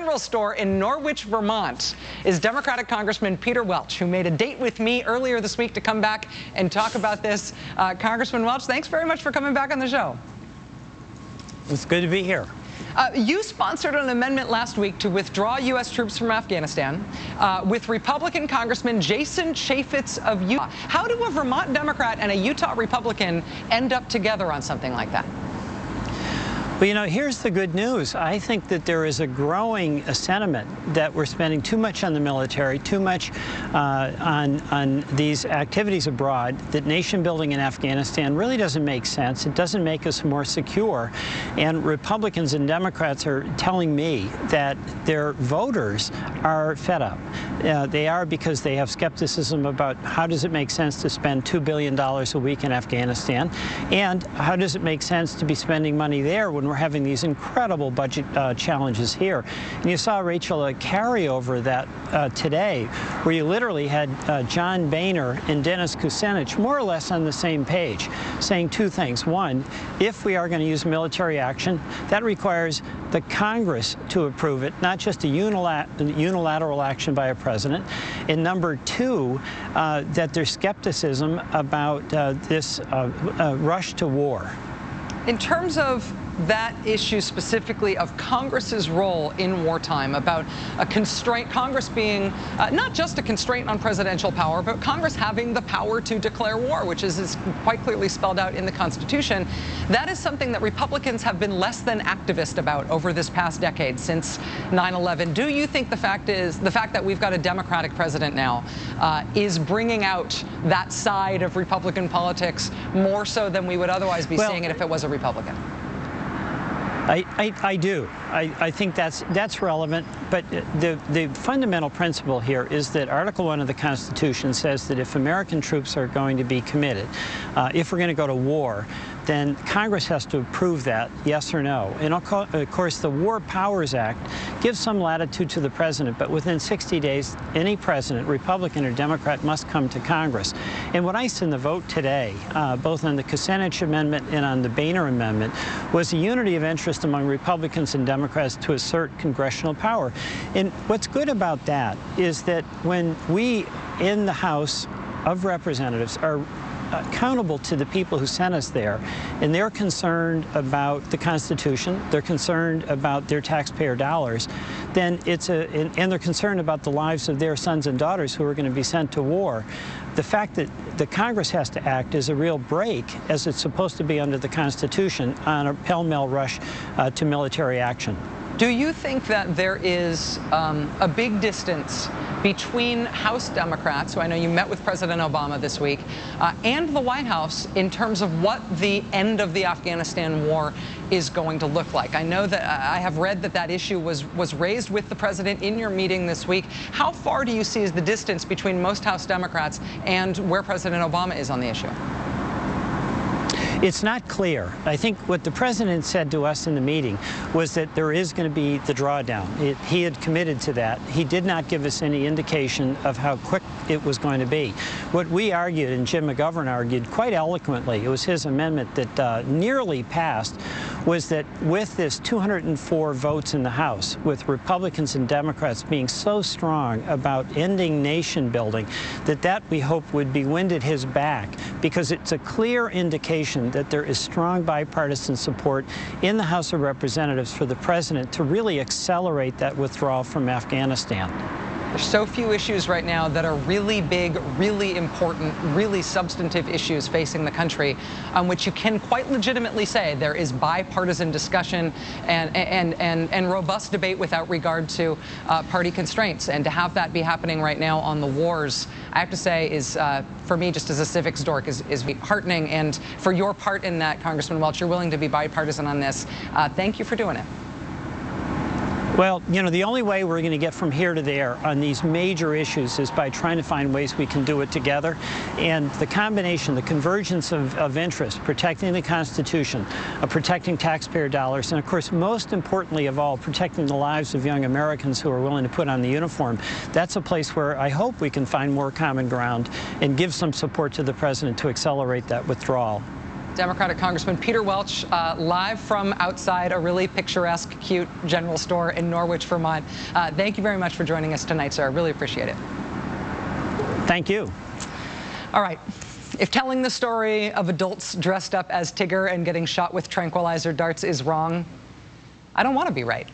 general store in Norwich, Vermont, is Democratic Congressman Peter Welch, who made a date with me earlier this week to come back and talk about this. Congressman Welch, thanks very much for coming back on the show. It's good to be here. You sponsored an amendment last week to withdraw U.S. troops from Afghanistan with Republican Congressman Jason Chaffetz of Utah. How do a Vermont Democrat and a Utah Republican end up together on something like that? Well, you know, here's the good news. I think that there is a growing sentiment that we're spending too much on the military, too much on these activities abroad, that nation building in Afghanistan really doesn't make sense. It doesn't make us more secure. And Republicans and Democrats are telling me that their voters are fed up. They are, because they have skepticism about how does it make sense to spend $2 billion a week in Afghanistan, and how does it make sense to be spending money there when we're having these incredible budget challenges here. And you saw, Rachel, a carryover that today, where you literally had John Boehner and Dennis Kucinich more or less on the same page, saying two things. One, if we are going to use military action, that requires the Congress to approve it, not just a unilateral action by a president. And number two, that there's skepticism about this rush to war. In terms of that issue specifically of Congress's role in wartime, about a constraint, Congress being not just a constraint on presidential power, but Congress having the power to declare war, which is quite clearly spelled out in the Constitution. That is something that Republicans have been less than activist about over this past decade, since 9/11. Do you think the fact that we've got a Democratic president now is bringing out that side of Republican politics more so than we would otherwise be seeing it if it was a Republican? I do. I think that's relevant, but the fundamental principle here is that Article 1 of the Constitution says that if American troops are going to be committed, if we're going to go to war, then Congress has to approve that, yes or no. And of course, the War Powers Act gives some latitude to the president, but within 60 days, any president, Republican or Democrat, must come to Congress. And what I saw in the vote today, both on the Kucinich Amendment and on the Boehner Amendment, was a unity of interest among Republicans and Democrats to assert congressional power. And what's good about that is that when we in the House of Representatives are accountable to the people who sent us there, and they're concerned about the Constitution, they're concerned about their taxpayer dollars, then and they're concerned about the lives of their sons and daughters who are going to be sent to war. The fact that the Congress has to act is a real break, as it's supposed to be under the Constitution, on a pell-mell rush to military action. Do you think that there is a big distance between House Democrats, who I know you met with President Obama this week, and the White House in terms of what the end of the Afghanistan war is going to look like? I know that I have read that that issue was raised with the president in your meeting this week. How far do you see as the distance between most House Democrats and where President Obama is on the issue? It's not clear. I think what the president said to us in the meeting was that there is going to be the drawdown. He had committed to that. He did not give us any indication of how quick it was going to be. What we argued, and Jim McGovern argued quite eloquently, it was his amendment that nearly passed, was that with this 204 votes in the House, with Republicans and Democrats being so strong about ending nation building, that we hope would be wind at his back, because it's a clear indication that there is strong bipartisan support in the House of Representatives for the president to really accelerate that withdrawal from Afghanistan. There's so few issues right now that are really big, really important, really substantive issues facing the country, on which you can quite legitimately say there is bipartisan discussion and robust debate without regard to party constraints. And to have that be happening right now on the wars, I have to say, is for me, just as a civics dork, is heartening. And for your part in that, Congressman Welch, you're willing to be bipartisan on this. Thank you for doing it. Well, you know, the only way we're going to get from here to there on these major issues is by trying to find ways we can do it together. And the combination, the convergence of interest, protecting the Constitution, protecting taxpayer dollars, and of course, most importantly of all, protecting the lives of young Americans who are willing to put on the uniform, that's a place where I hope we can find more common ground and give some support to the president to accelerate that withdrawal. Democratic Congressman Peter Welch, live from outside a really picturesque, cute general store in Norwich, Vermont. Thank you very much for joining us tonight, sir. I really appreciate it. Thank you. All right. If telling the story of adults dressed up as Tigger and getting shot with tranquilizer darts is wrong, I don't want to be right.